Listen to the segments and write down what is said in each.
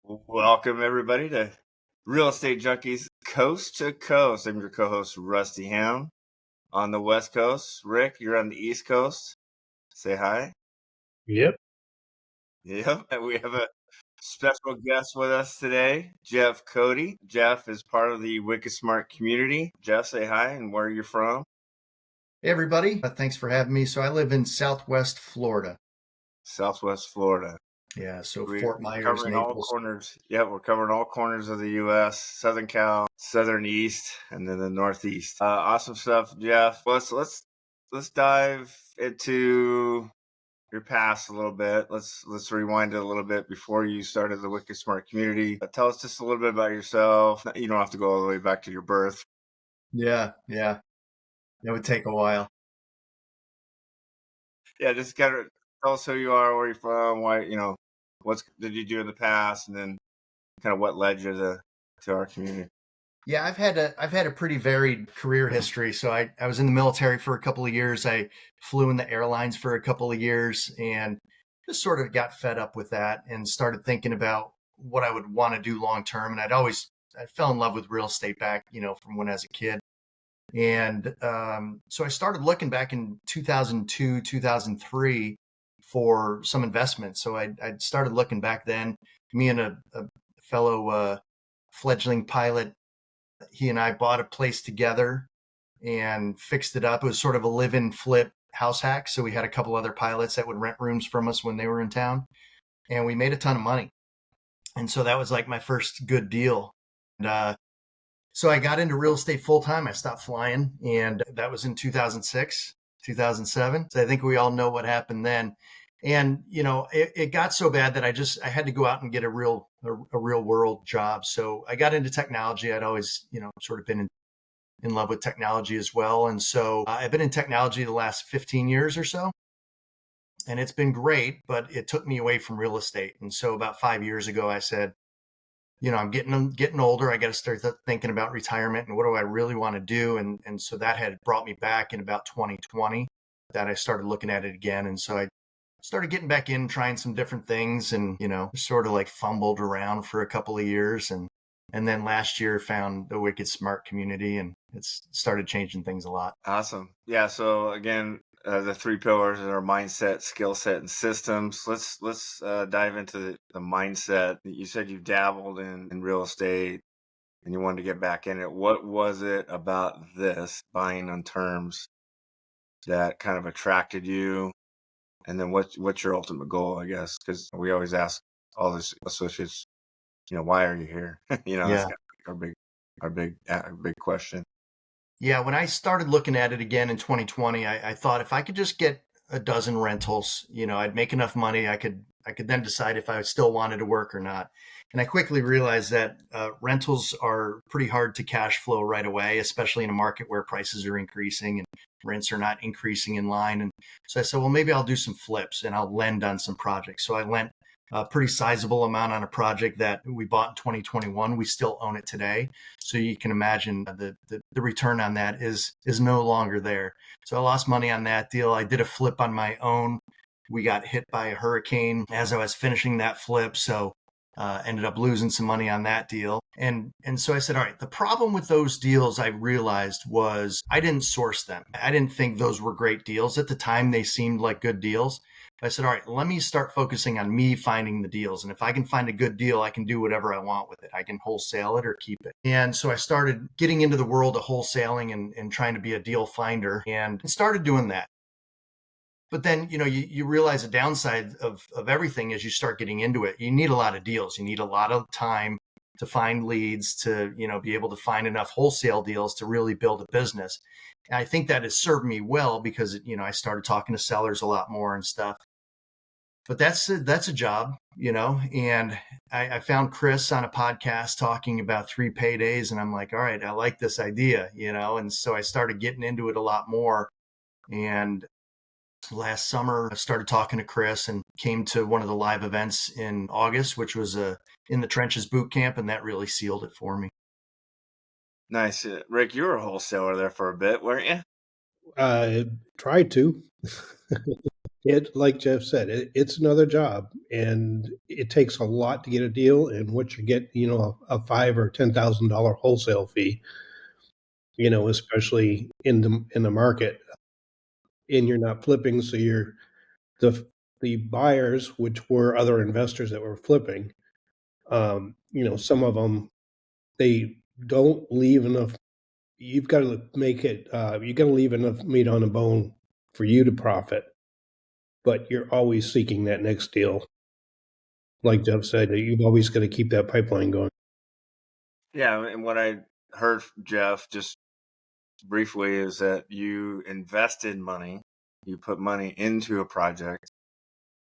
Welcome, everybody, to Real Estate Junkies Coast to Coast. I'm your co host, Rusty Ham, on the West Coast. Rick, you're on the East Coast. Say hi. Yep. Yep. And we have a special guest with us today, Jeff Cody. Jeff is part of the Wicked Smart community. Jeff, say hi and where you're from. Hey, everybody. Thanks for having me. So I live in Southwest Florida. Southwest Florida. Yeah, so We're Fort Myers, covering all Naples. corners. Yeah, we're covering all corners of the U.S. Southern Cal, Southern East, and then the Northeast. Awesome stuff, Jeff. Let's dive into your past a little bit. Let's rewind it a little bit before you started the Wicked Smart community. Tell us just a little bit about yourself. You don't have to go all the way back to your birth. Yeah. That would take a while. Yeah, just tell us who you are, where you're from, why, what did you do in the past, and then kind of what led you to our community. Yeah, I've had a pretty varied career history. So I was in the military for a couple of years. I flew in the airlines for a couple of years and just sort of got fed up with that and started thinking about what I would want to do long term. And I fell in love with real estate back, from when I was a kid. And so I started looking back in 2002, 2003 for some investments. So I started looking back then. Me and a fellow fledgling pilot, he and I bought a place together and fixed it up. It was sort of a live-in flip house hack. So we had a couple other pilots that would rent rooms from us when they were in town. And we made a ton of money. And so that was like my first good deal. And so I got into real estate full time. I stopped flying, and that was in 2006, 2007. So I think we all know what happened then. And, it got so bad that I had to go out and get a real world job. So I got into technology. I'd always, sort of been in love with technology as well. And so I've been in technology the last 15 years or so. And it's been great, but it took me away from real estate. And so about 5 years ago, I said, I'm getting older. I got to start thinking about retirement and what do I really want to do? And so that had brought me back in about 2020 that I started looking at it again. And so I started getting back in, trying some different things and, sort of like fumbled around for a couple of years. And then last year found the Wicked Smart community and it's started changing things a lot. Awesome. Yeah. So again, the three pillars are mindset, skill set, and systems. Let's dive into the mindset. You said you dabbled in real estate and you wanted to get back in it. What was it about this buying on terms that kind of attracted you? And then what's your ultimate goal, I guess? Because we always ask all the associates, why are you here? That's kind of our big question. Yeah, when I started looking at it again in 2020, I thought if I could just get a dozen rentals, I'd make enough money. I could then decide if I still wanted to work or not. And I quickly realized that rentals are pretty hard to cash flow right away, especially in a market where prices are increasing and rents are not increasing in line. And so I said, well, maybe I'll do some flips and I'll lend on some projects. So I lent a pretty sizable amount on a project that we bought in 2021. We still own it today. So you can imagine the return on that is no longer there. So I lost money on that deal. I did a flip on my own. We got hit by a hurricane as I was finishing that flip. So ended up losing some money on that deal. And so I said, all right, the problem with those deals I realized was I didn't source them. I didn't think those were great deals. At the time, they seemed like good deals. I said, all right, let me start focusing on me finding the deals. And if I can find a good deal, I can do whatever I want with it. I can wholesale it or keep it. And so I started getting into the world of wholesaling and trying to be a deal finder and started doing that. But then, you realize the downside of everything as you start getting into it. You need a lot of deals. You need a lot of time to find leads, to, be able to find enough wholesale deals to really build a business. And I think that has served me well because, I started talking to sellers a lot more and stuff. But that's a job, and I found Chris on a podcast talking about 3 paydays. And I'm like, all right, I like this idea, and so I started getting into it a lot more. And last summer, I started talking to Chris and came to one of the live events in August, which was In the Trenches Bootcamp, and that really sealed it for me. Nice. Rick, you were a wholesaler there for a bit, weren't you? I tried to. It, like Jeff said, it's another job, and it takes a lot to get a deal. And what you get, a $5,000 or $10,000 wholesale fee, especially in the market, and you're not flipping, so the buyers, which were other investors that were flipping, some of them, they don't leave enough. You've got to make it. You got to leave enough meat on the bone for you to profit, but you're always seeking that next deal. Like Jeff said, you've always got to keep that pipeline going. Yeah, and what I heard from Jeff just briefly is that you invested money, you put money into a project.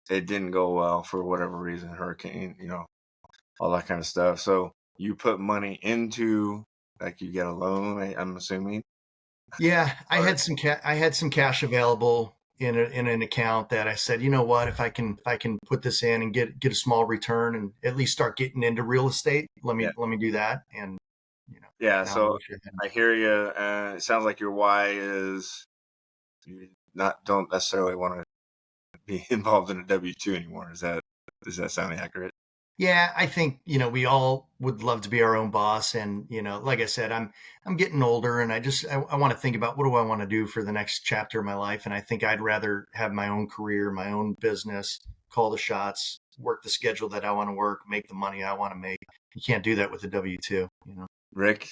It didn't go well for whatever reason, hurricane, all that kind of stuff. So you put money into, like, you get a loan, I'm assuming. Yeah, I Or had some cash available in an account that I said, you know what, if I can put this in and get a small return and at least start getting into real estate, let yeah, me do that. And yeah. now I So wish I had. I hear you. It sounds like your why is you don't necessarily want to be involved in a W-2 anymore. Does that sound accurate? Yeah, I think, we all would love to be our own boss. And, like I said, I'm getting older and I want to think about what do I want to do for the next chapter of my life. And I think I'd rather have my own career, my own business, call the shots, work the schedule that I want to work, make the money I want to make. You can't do that with a W-2. Rick,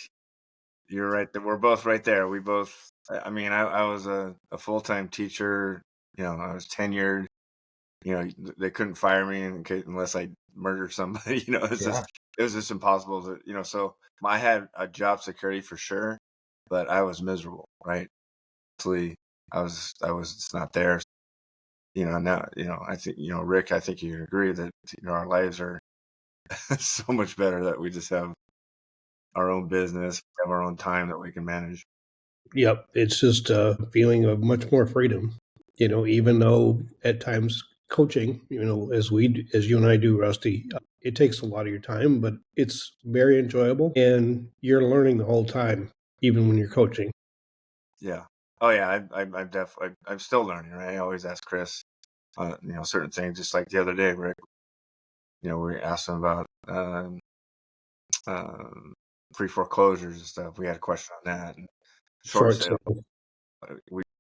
you're right. We're both right there. We both. I mean, I was a full-time teacher. I was tenured. They couldn't fire me unless I murdered somebody. Yeah. It was just impossible to. So I had a job security for sure, but I was miserable. Right. Actually, I was just not there. Now, I think, Rick, I think you agree that, our lives are so much better that we just have our own business, have our own time that we can manage. Yep, it's just a feeling of much more freedom. Even though at times coaching, as you and I do, Rusty, it takes a lot of your time, but it's very enjoyable, and you're learning the whole time, even when you're coaching. Yeah. Oh yeah. I'm still learning, right? I always ask Chris, certain things, just like the other day, Rick, we asked him about, um, pre-foreclosures and stuff. We had a question on that, and short Short sale. sale.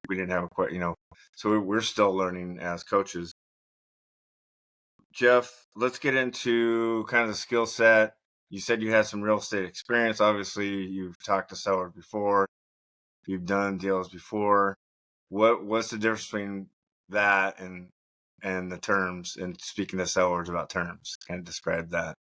We didn't have a question, so we're still learning as coaches. Jeff, let's get into kind of the skill set. You said you had some real estate experience. Obviously, you've talked to sellers before. You've done deals before. What's the difference between that and the terms, and speaking to sellers about terms? Kind of describe that.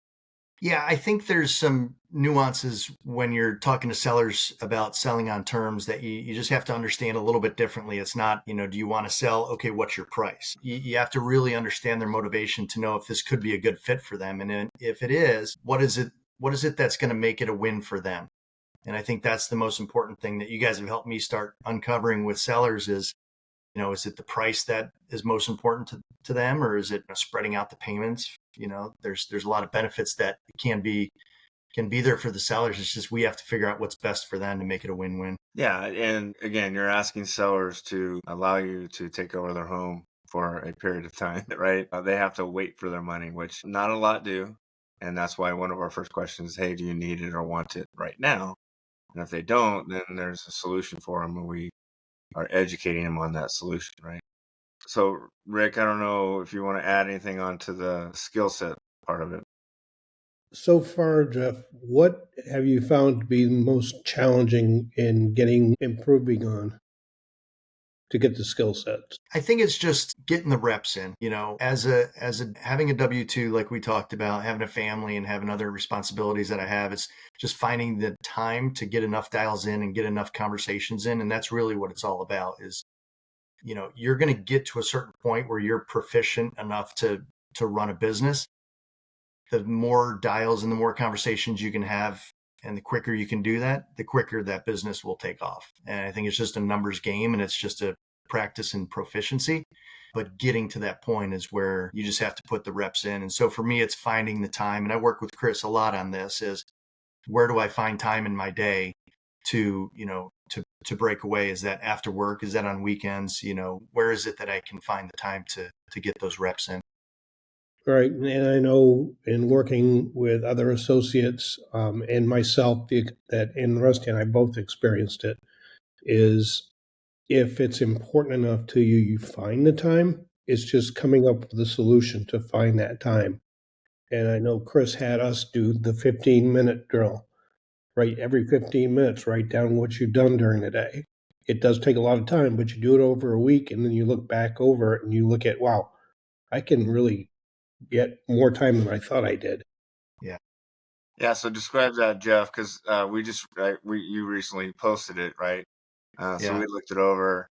Yeah, I think there's some nuances when you're talking to sellers about selling on terms that you just have to understand a little bit differently. It's not, do you want to sell? Okay, what's your price? You have to really understand their motivation to know if this could be a good fit for them. And then if it is, what is it that's going to make it a win for them? And I think that's the most important thing that you guys have helped me start uncovering with sellers is it the price that is most important to them, or is it spreading out the payments? There's a lot of benefits that can be there for the sellers. It's just we have to figure out what's best for them to make it a win-win. Yeah, and again, you're asking sellers to allow you to take over their home for a period of time, right? They have to wait for their money, which not a lot do. And that's why one of our first questions is, hey, do you need it or want it right now? And if they don't, then there's a solution for them, and we are educating them on that solution, right? So, Rick, I don't know if you want to add anything onto the skill set part of it. So far, Jeff, what have you found to be the most challenging in improving on to get the skill sets? I think it's just getting the reps in, as a having a W-2, like we talked about, having a family and having other responsibilities that I have. It's just finding the time to get enough dials in and get enough conversations in. And that's really what it's all about is, you're going to get to a certain point where you're proficient enough to run a business. The more dials and the more conversations you can have and the quicker you can do that, the quicker that business will take off. And I think it's just a numbers game, and it's just a practice and proficiency. But getting to that point is where you just have to put the reps in. And so for me, it's finding the time. And I work with Chris a lot on this is, where do I find time in my day to, to break away? Is that after work? Is that on weekends? Where is it that I can find the time to get those reps in? Right. And I know in working with other associates and myself, that and Rusty and I both experienced it, is if it's important enough to you, you find the time. It's just coming up with a solution to find that time. And I know Chris had us do the 15-minute drill, right? Every 15 minutes, write down what you've done during the day. It does take a lot of time, but you do it over a week and then you look back over it and you look at, wow, I can really get more time than I thought I did. Yeah. So describe that, Jeff, because you recently posted it, right? So we looked it over.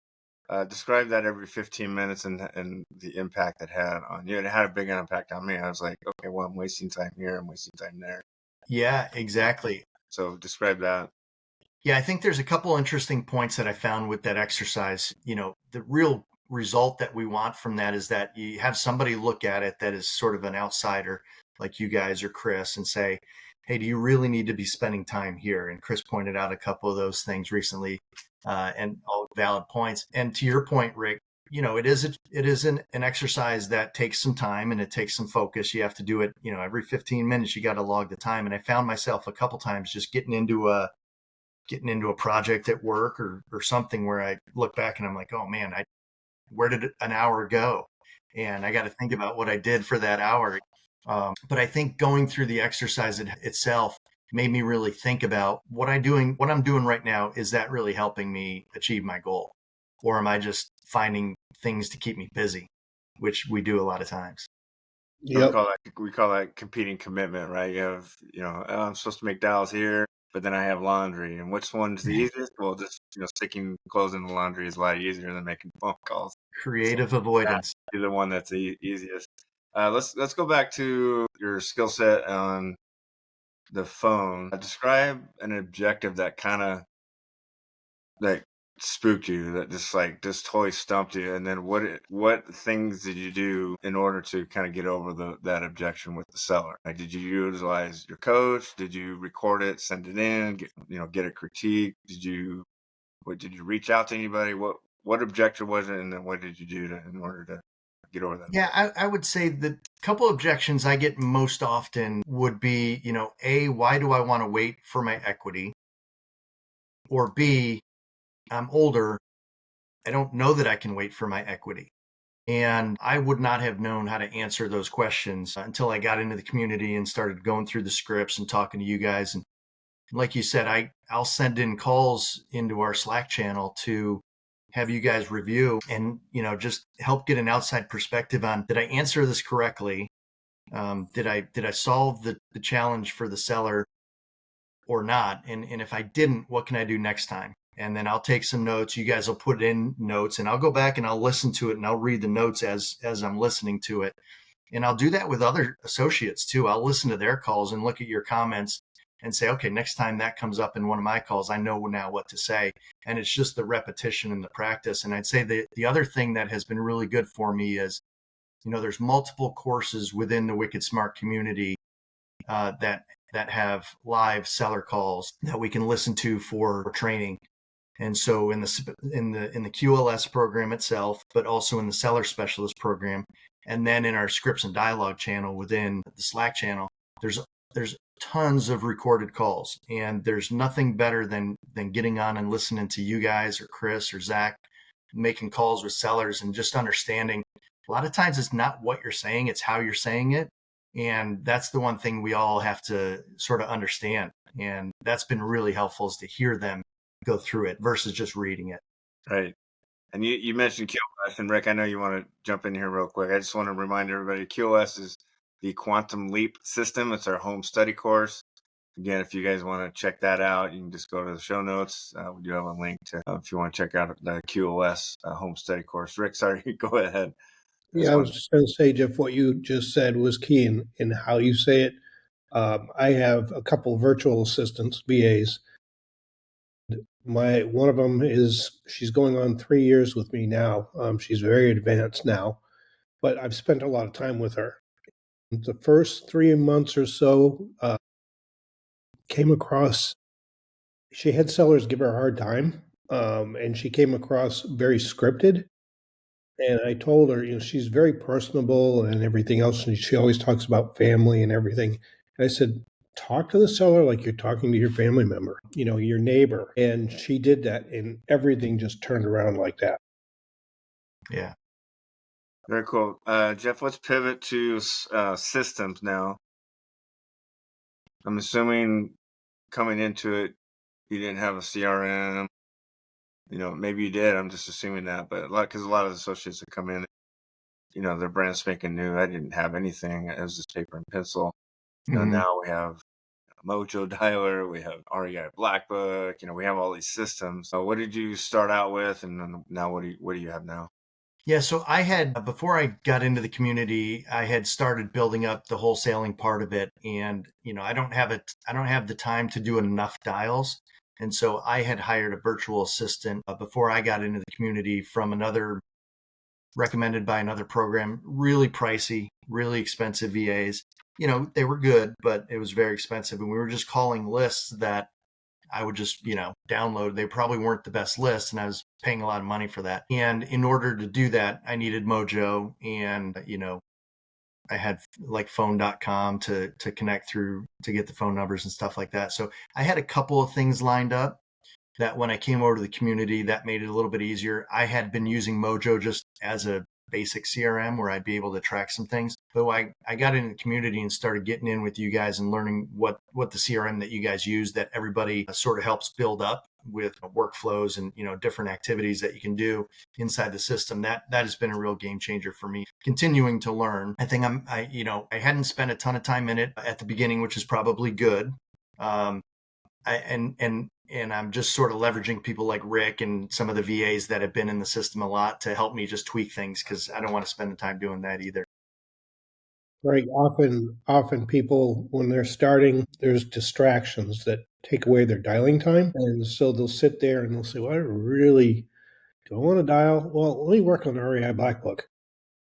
Describe that every 15 minutes and the impact it had on you. It had a big impact on me. I was like, okay, well, I'm wasting time here. I'm wasting time there. Yeah, exactly. So describe that. Yeah, I think there's a couple interesting points that I found with that exercise. The real result that we want from that is that you have somebody look at it that is sort of an outsider, like you guys or Chris, and say, hey, do you really need to be spending time here? And Chris pointed out a couple of those things recently, and all valid points. And to your point, Rick, it is an exercise that takes some time and it takes some focus. You have to do it, every 15 minutes, you got to log the time. And I found myself a couple times just getting into a project at work or something where I look back and I'm like, oh man, where did an hour go? And I got to think about what I did for that hour. But I think going through the exercise itself made me really think about what I'm doing right now. Is that really helping me achieve my goal? Or am I just finding things to keep me busy, which we do a lot of times? Yep. We call that competing commitment, right? You have, oh, I'm supposed to make dials here, but then I have laundry. And which one's the easiest? Well, just, sticking clothes in the laundry is a lot easier than making phone calls. Creative avoidance. Be the one that's the easiest. Let's go back to your skill set on the phone. Describe an objective that kind of like spooked you, that just totally stumped you, and then what things did you do in order to kind of get over that objection with the seller? Like, did you utilize your coach? Did you record it, send it in, get a critique? Did you reach out to anybody? What objection was it, and then what did you do in order to get over that? Yeah, I would say the couple objections I get most often would be, A, why do I want to wait for my equity? Or B, I'm older. I don't know that I can wait for my equity. And I would not have known how to answer those questions until I got into the community and started going through the scripts and talking to you guys. And like you said, I'll send in calls into our Slack channel to have you guys review and, just help get an outside perspective on, did I answer this correctly? Did I solve the challenge for the seller or not? And if I didn't, what can I do next time? And then I'll take some notes. You guys will put in notes and I'll go back and I'll listen to it and I'll read the notes as I'm listening to it. And I'll do that with other associates too. I'll listen to their calls and look at your comments and say, okay, next time that comes up in one of my calls, I know now what to say. And it's just the repetition and the practice. And I'd say the other thing that has been really good for me is, there's multiple courses within the Wicked Smart community that have live seller calls that we can listen to for training. And so in the QLS program itself, but also in the seller specialist program, and then in our scripts and dialogue channel within the Slack channel, there's tons of recorded calls, and there's nothing better than getting on and listening to you guys or Chris or Zach making calls with sellers and just understanding. A lot of times it's not what you're saying, it's how you're saying it. And that's the one thing we all have to sort of understand. And that's been really helpful, is to hear them go through it versus just reading it. Right. And you mentioned QoS, and Rick, I know you want to jump in here real quick. I just want to remind everybody, QoS is the Quantum Leap system. It's our home study course. Again, if you guys want to check that out, you can just go to the show notes. We do have a link to if you want to check out the QoS home study course. Rick, sorry, go ahead. Yeah, I was just going to say, Jeff, what you just said was key in how you say it. I have a couple virtual assistants, VAs. One of them she's going on 3 years with me now. She's very advanced now, but I've spent a lot of time with her. The first 3 months or so, came across she had sellers give her a hard time, and she came across very scripted. And I told her, she's very personable and everything else, and she always talks about family and everything. And I said, talk to the seller like you're talking to your family member, your neighbor. And she did that, and everything just turned around like that. Yeah. Very cool. Jeff, let's pivot to systems now. I'm assuming coming into it, you didn't have a CRM. Maybe you did. I'm just assuming that. But because a lot of the associates that come in, their brand spanking new. I didn't have anything. It was just paper and pencil. Now we have Mojo Dialer, we have REI Black Book. We have all these systems. So what did you start out with, and then now what do you have now? Yeah, so I had, before I got into the community, I had started building up the wholesaling part of it. And, I don't have the time to do enough dials. And so I had hired a virtual assistant before I got into the community from recommended by another program, really pricey, really expensive VAs. They were good, but it was very expensive. And we were just calling lists that I would just, download. They probably weren't the best lists, and I was paying a lot of money for that. And in order to do that, I needed Mojo, and, I had like phone.com to connect through to get the phone numbers and stuff like that. So I had a couple of things lined up that when I came over to the community, that made it a little bit easier. I had been using Mojo just as a basic CRM where I'd be able to track some things. But I got into the community and started getting in with you guys and learning what the CRM that you guys use, that everybody sort of helps build up with workflows and, different activities that you can do inside the system. That has been a real game changer for me. Continuing to learn. I think I hadn't spent a ton of time in it at the beginning, which is probably good. And I'm just sort of leveraging people like Rick and some of the VAs that have been in the system a lot to help me just tweak things, because I don't want to spend the time doing that either. Right. Often people, when they're starting, there's distractions that take away their dialing time. And so they'll sit there and they'll say, well, do I want to dial? Well, let me work on the REI Black Book.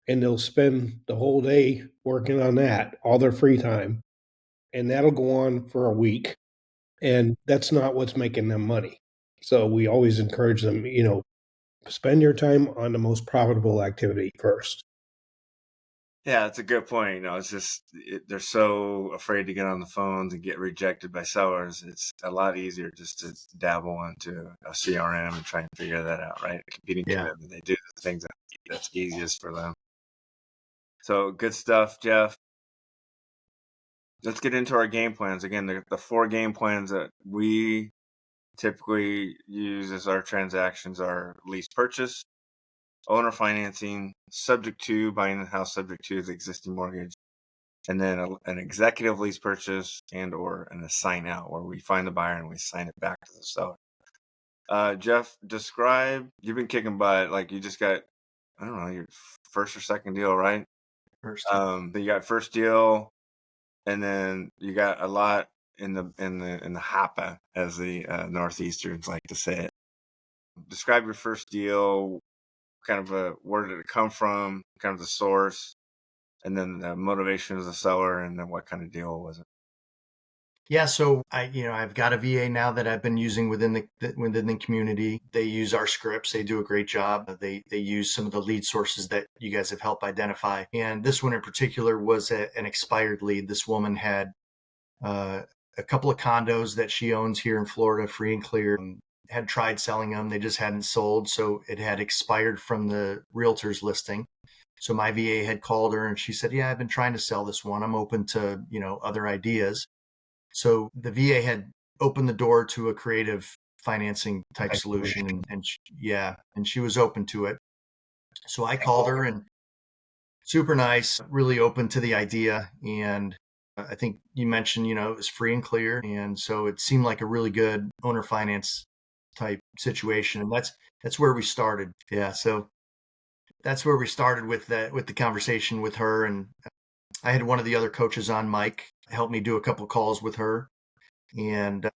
And they'll spend the whole day working on that, all their free time. And that'll go on for a week. And that's not what's making them money. So we always encourage them, spend your time on the most profitable activity first. Yeah, it's a good point. It's just they're so afraid to get on the phones and get rejected by sellers. It's a lot easier just to dabble into a CRM and try and figure that out, right? Competing commitment, they do the things that's easiest for them. So good stuff, Jeff. Let's get into our game plans. Again, the 4 game plans that we typically use as our transactions are lease purchase, owner financing, subject to buying the house, subject to the existing mortgage, and then an executive lease purchase and or an assign out, where we find the buyer and we assign it back to the seller. Jeff, you've been kicking butt, like you just got, I don't know, your first or second deal, right? First. You got first deal, and then you got a lot in the hopper, as the Northeasterns like to say it. Describe your first deal, kind of where did it come from, kind of the source, and then the motivation of the seller, and then what kind of deal was it? Yeah, so I've got a VA now that I've been using within the community. They use our scripts. They do a great job. They use some of the lead sources that you guys have helped identify. And this one in particular was an expired lead. This woman had a couple of condos that she owns here in Florida, free and clear. Had tried selling them. They just hadn't sold. So it had expired from the realtor's listing. So my VA had called her and she said, yeah, I've been trying to sell this one. I'm open to, other ideas. So the VA had opened the door to a creative financing type solution. And she was open to it. So I called her, and super nice, really open to the idea. And I think you mentioned, it was free and clear. And so it seemed like a really good owner finance type situation. And that's where we started. Yeah. So that's where we started with the conversation with her. And I had one of the other coaches on, Mike, help me do a couple of calls with her. And,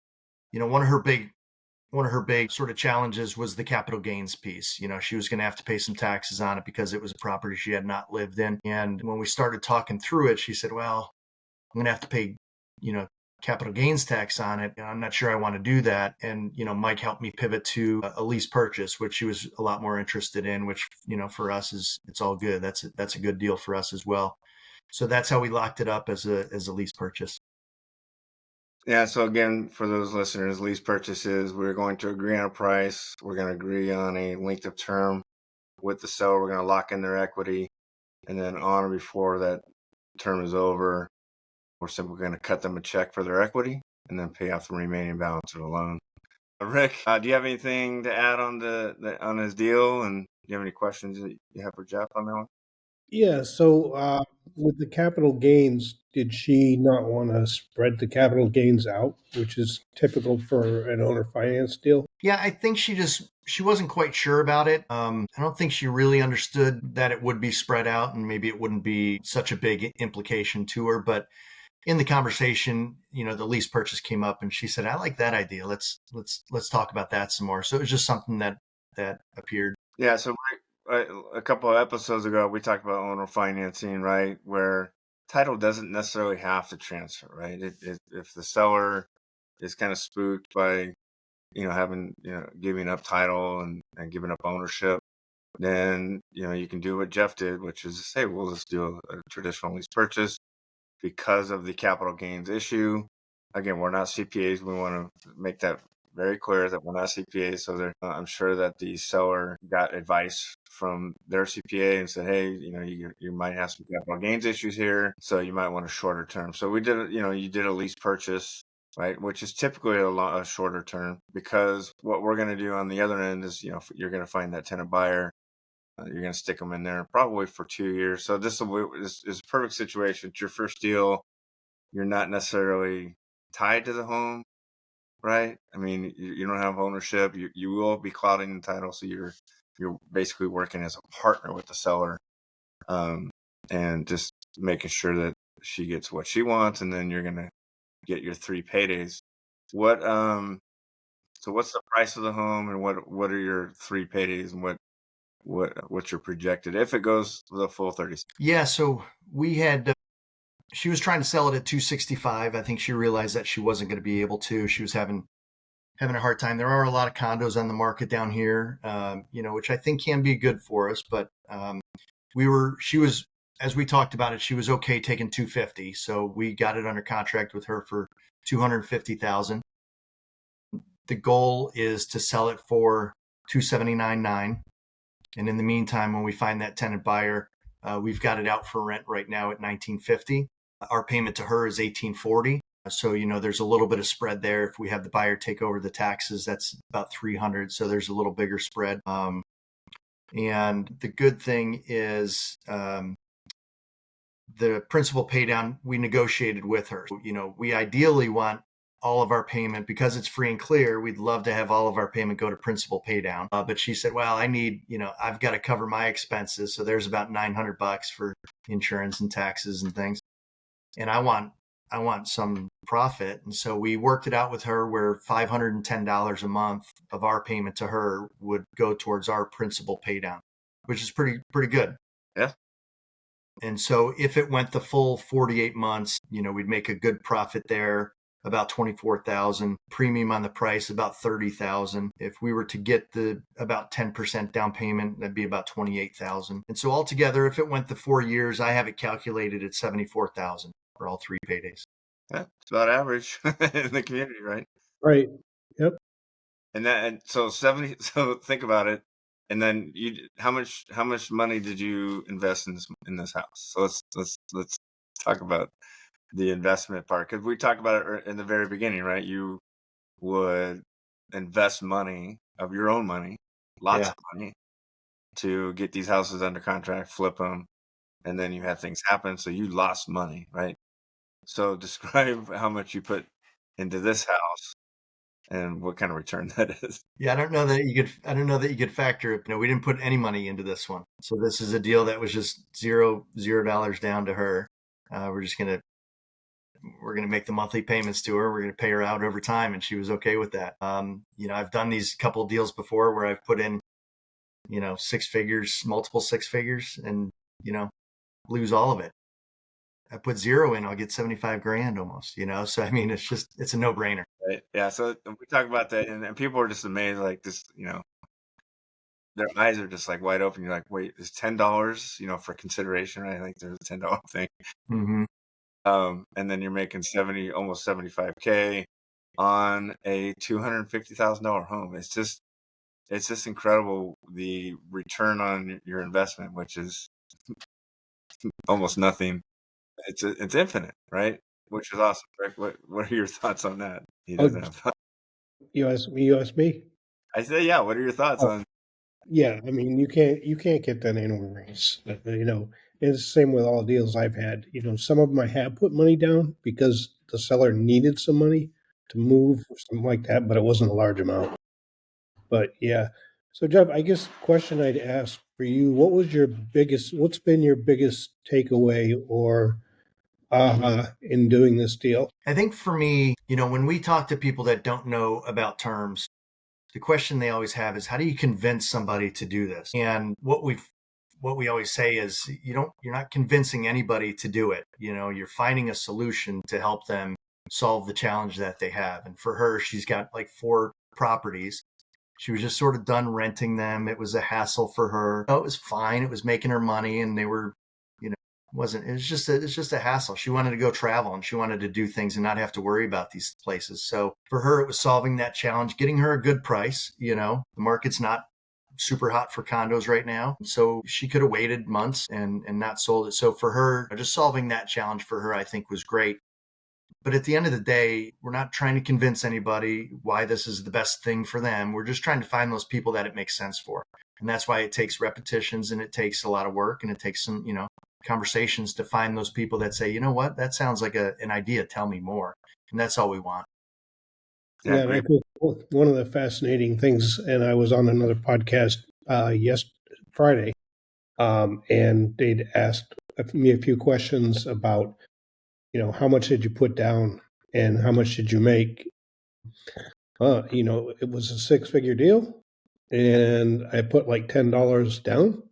one of her big sort of challenges was the capital gains piece. She was going to have to pay some taxes on it because it was a property she had not lived in. And when we started talking through it, she said, well, I'm going to have to pay, capital gains tax on it. I'm not sure I want to do that. And, Mike helped me pivot to a lease purchase, which he was a lot more interested in, which, for us it's all good. That's a good deal for us as well. So that's how we locked it up as a lease purchase. Yeah. So again, for those listeners, lease purchases, we're going to agree on a price. We're going to agree on a length of term with the seller. We're going to lock in their equity, and then on or before that term is over, we're simply going to cut them a check for their equity and then pay off the remaining balance of the loan. Rick, do you have anything to add on on his deal? And do you have any questions that you have for Jeff on that one? Yeah. So with the capital gains, did she not want to spread the capital gains out, which is typical for an owner finance deal? Yeah, I think she wasn't quite sure about it. I don't think she really understood that it would be spread out and maybe it wouldn't be such a big implication to her. But in the conversation, the lease purchase came up and she said, I like that idea. Let's talk about that some more. So it was just something that appeared. Yeah. So a couple of episodes ago, we talked about owner financing, right? Where title doesn't necessarily have to transfer, right? If the seller is kind of spooked by, having, giving up title and giving up ownership, then, you can do what Jeff did, which is say, well, let's do a traditional lease purchase because of the capital gains issue. Again, we're not CPAs. We want to make that very clear that we're not CPAs. So I'm sure that the seller got advice from their CPA and said, hey, you might have some capital gains issues here, so you might want a shorter term. So we did, you did a lease purchase, right, which is typically a shorter term, because what we're going to do on the other end is, you're going to find that tenant buyer. You're going to stick them in there probably for 2 years. So this is a perfect situation. It's your first deal. You're not necessarily tied to the home, right? I mean, you don't have ownership. You will be clouding the title, so you're basically working as a partner with the seller, and just making sure that she gets what she wants, and then you're going to get your 3 paydays. So what's the price of the home, and what are your 3 paydays, and what's your projected if it goes the full 30? Yeah, so we had she was trying to sell it at 265. I think she realized that she wasn't going to be able to. She was having a hard time. There are a lot of condos on the market down here, which I think can be good for us. But she was, as we talked about it, she was okay taking 250. So we got it under contract with her for $250,000. The goal is to sell it for $279,900. And in the meantime, when we find that tenant buyer, we've got it out for rent right now at $1,950. Our payment to her is $1,840. So, there's a little bit of spread there. If we have the buyer take over the taxes, that's about $300. So there's a little bigger spread. And the good thing is the principal pay down, we negotiated with her. We ideally want all of our payment, because it's free and clear. We'd love to have all of our payment go to principal pay down. But she said, well, I need, I've got to cover my expenses. So there's about $900 for insurance and taxes and things. And I want some profit. And so we worked it out with her where $510 a month of our payment to her would go towards our principal pay down, which is pretty good. Yeah. And so if it went the full 48 months, we'd make a good profit there, about $24,000. Premium on the price, about $30,000. If we were to get the about 10% down payment, that'd be about $28,000. And so altogether, if it went the 4 years, I have it calculated at $74,000 for all 3 paydays. Yeah, it's about average in the community, right? Right. Yep. And so 70. So think about it. And then how much money did you invest in this house? So let's talk about the investment part, because we talked about it in the very beginning, right? You would invest money of your own money, lots of money, to get these houses under contract, flip them, and then you had things happen, so you lost money, right? So describe how much you put into this house and what kind of return that is. Yeah, I don't know that you could factor it. We didn't put any money into this one. So this is a deal that was just $0 down to her. We're gonna make the monthly payments to her. We're gonna pay her out over time, and she was okay with that. I've done these couple deals before where I've put in, 6 figures, multiple 6 figures, and lose all of it. I put zero in, I'll get 75 grand almost, So, I mean, it's a no brainer. Right. Yeah. So we talk about that, and people are just amazed, like this, their eyes are just like wide open. You're like, wait, is $10, for consideration, right? Like there's a $10 thing. Mm-hmm. And then you're making almost 75K on a $250,000 home. It's just incredible, the return on your investment, which is almost nothing. It's infinite, right? Which is awesome. Right? What are your thoughts on that? He Oh, doesn't have thoughts. you asked me. You asked me. I say, yeah. What are your thoughts Oh, on? yeah. I mean, you can't get that anywhere else. It's the same with all deals I've had. Some of them I have put money down because the seller needed some money to move or something like that, but it wasn't a large amount. But yeah. So Jeff, I guess the question I'd ask for you, what's been your biggest takeaway or in doing this deal? I think for me, when we talk to people that don't know about terms, the question they always have is, how do you convince somebody to do this? And what we always say is, you're not convincing anybody to do it. You're finding a solution to help them solve the challenge that they have. And for her, she's got like 4 properties. She was just sort of done renting them. It was a hassle for her. Oh, it was fine. It was making her money, and they were, it's just a hassle. She wanted to go travel, and she wanted to do things and not have to worry about these places. So for her, it was solving that challenge, getting her a good price. The market's not super hot for condos right now. So she could have waited months and not sold it. So for her, just solving that challenge for her, I think was great. But at the end of the day, we're not trying to convince anybody why this is the best thing for them. We're just trying to find those people that it makes sense for. And that's why it takes repetitions, and it takes a lot of work, and it takes some, conversations to find those people that say, you know what, that sounds like an idea. Tell me more. And that's all we want. Yeah, and I think one of the fascinating things, and I was on another podcast Friday, and they'd asked me a few questions about, how much did you put down and how much did you make? It was a 6-figure deal, and I put like $10 down.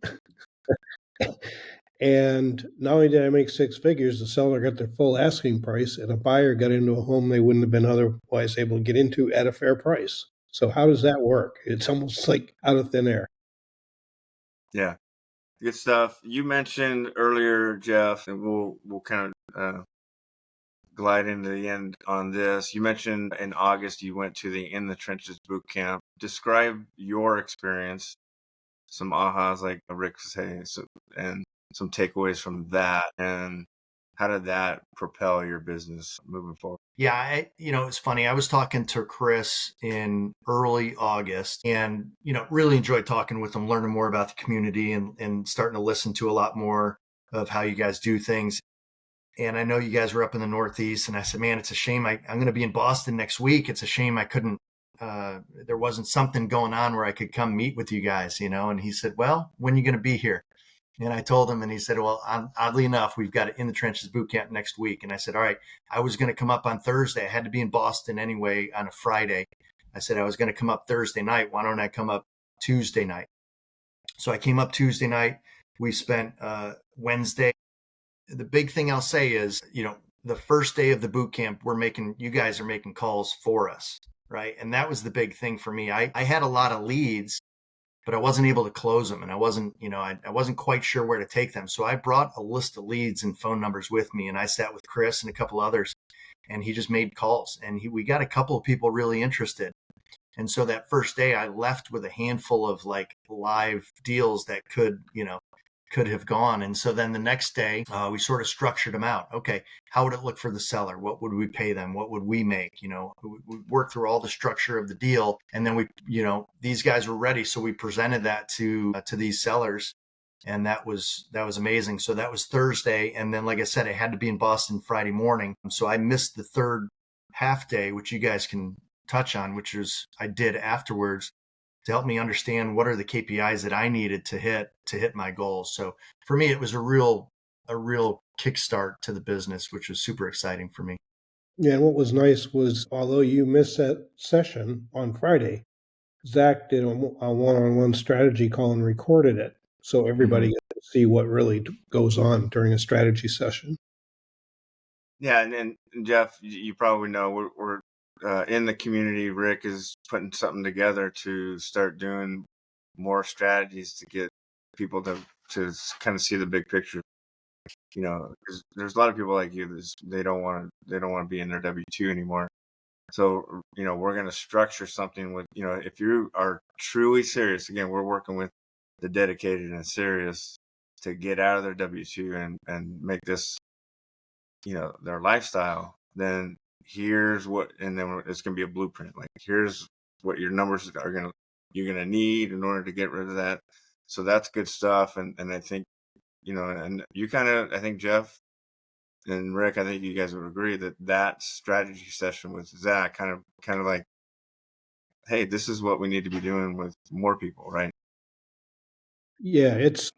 And not only did I make 6 figures, the seller got their full asking price, and a buyer got into a home they wouldn't have been otherwise able to get into at a fair price. So how does that work? It's almost like out of thin air. Yeah, good stuff. You mentioned earlier, Jeff, and we'll kind of glide into the end on this. You mentioned in August you went to the In the Trenches Bootcamp. Describe your experience, some ahas, like Rick was saying, and some takeaways from that, and how did that propel your business moving forward? Yeah, it's funny. I was talking to Chris in early August, and really enjoyed talking with him, learning more about the community, and starting to listen to a lot more of how you guys do things. And I know you guys were up in the Northeast, and I said, man, it's a shame. I'm going to be in Boston next week. It's a shame I couldn't. There wasn't something going on where I could come meet with you guys, And he said, well, when are you going to be here? And I told him, and he said, well, oddly enough, we've got it In the Trenches Bootcamp next week. And I said, all right, I was going to come up on Thursday. I had to be in Boston anyway on a Friday. I said, I was going to come up Thursday night. Why don't I come up Tuesday night? So I came up Tuesday night. We spent Wednesday. The big thing I'll say is, the first day of the boot camp, you guys are making calls for us, right? And that was the big thing for me. I had a lot of leads, but I wasn't able to close them, and I wasn't quite sure where to take them. So I brought a list of leads and phone numbers with me, and I sat with Chris and a couple others, and he just made calls, and we got a couple of people really interested. And so that first day I left with a handful of like live deals that could have gone. And so then the next day we sort of structured them out. Okay, how would it look for the seller? What would we pay them? What would we make? We worked through all the structure of the deal, and then these guys were ready. So we presented that to these sellers, and that was amazing. So that was Thursday. And then, like I said, I had to be in Boston Friday morning. So I missed the third half day, which you guys can touch on, which was I did afterwards, to help me understand what are the KPIs that I needed to hit my goals. So for me, it was a real kickstart to the business, which was super exciting for me. Yeah, and what was nice was, although you missed that session on Friday, Zach did a one-on-one strategy call and recorded it, so everybody got to see what really goes on during a strategy session. Yeah, and Jeff, you probably know we're in the community. Rick is putting something together to start doing more strategies to get people to kind of see the big picture. 'Cause there's a lot of people like you. They don't want to be in their W-2 anymore. So we're going to structure something with if you are truly serious. Again, we're working with the dedicated and serious to get out of their W-2 and make this their lifestyle, then here's what, and then it's going to be a blueprint. Like, here's what your numbers you're going to need in order to get rid of that. So that's good stuff. And I think, and you I think Jeff and Rick, I think you guys would agree that strategy session with Zach kind of like, hey, this is what we need to be doing with more people, right? Yeah, it's,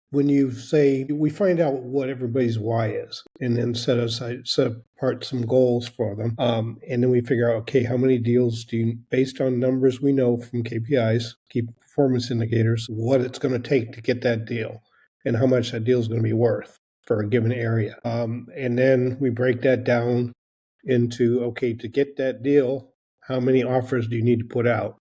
when you say we find out what everybody's why is and then set apart some goals for them. And then we figure out, okay, how many deals based on numbers we know from KPIs, key performance indicators, what it's going to take to get that deal and how much that deal is going to be worth for a given area. And then we break that down into, okay, to get that deal, how many offers do you need to put out?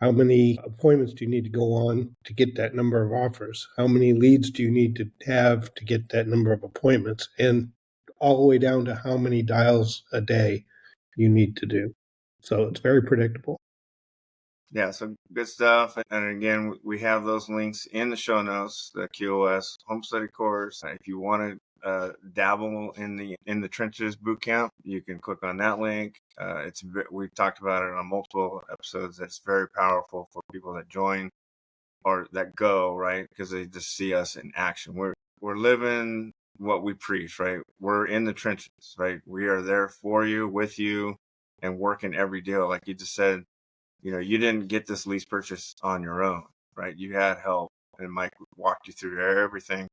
How many appointments do you need to go on to get that number of offers? How many leads do you need to have to get that number of appointments? And all the way down to how many dials a day you need to do. So it's very predictable. Yeah, so good stuff. And again, we have those links in the show notes, the QoS home study course. If you want to dabble in the trenches bootcamp, you can click on that link. We've talked about it on multiple episodes. It's very powerful for people that join or that go, right? Because they just see us in action. We're living what we preach, right? We're in the trenches, right? We are there for you, with you, and working every deal. Like you just said, you didn't get this lease purchase on your own, right? You had help, and Mike walked you through everything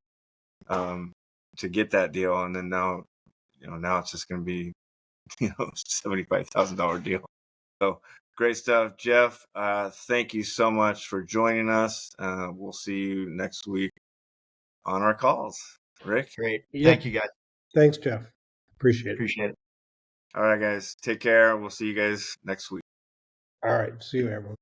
to get that deal, and then now it's just going to be $75,000 deal. So great stuff, Jeff. Thank you so much for joining us. We'll see you next week on our calls. Rick? Great. Yep. Thank you, guys. Thanks, Jeff. Appreciate it. Appreciate it. All right, guys. Take care. We'll see you guys next week. All right. See you, everyone.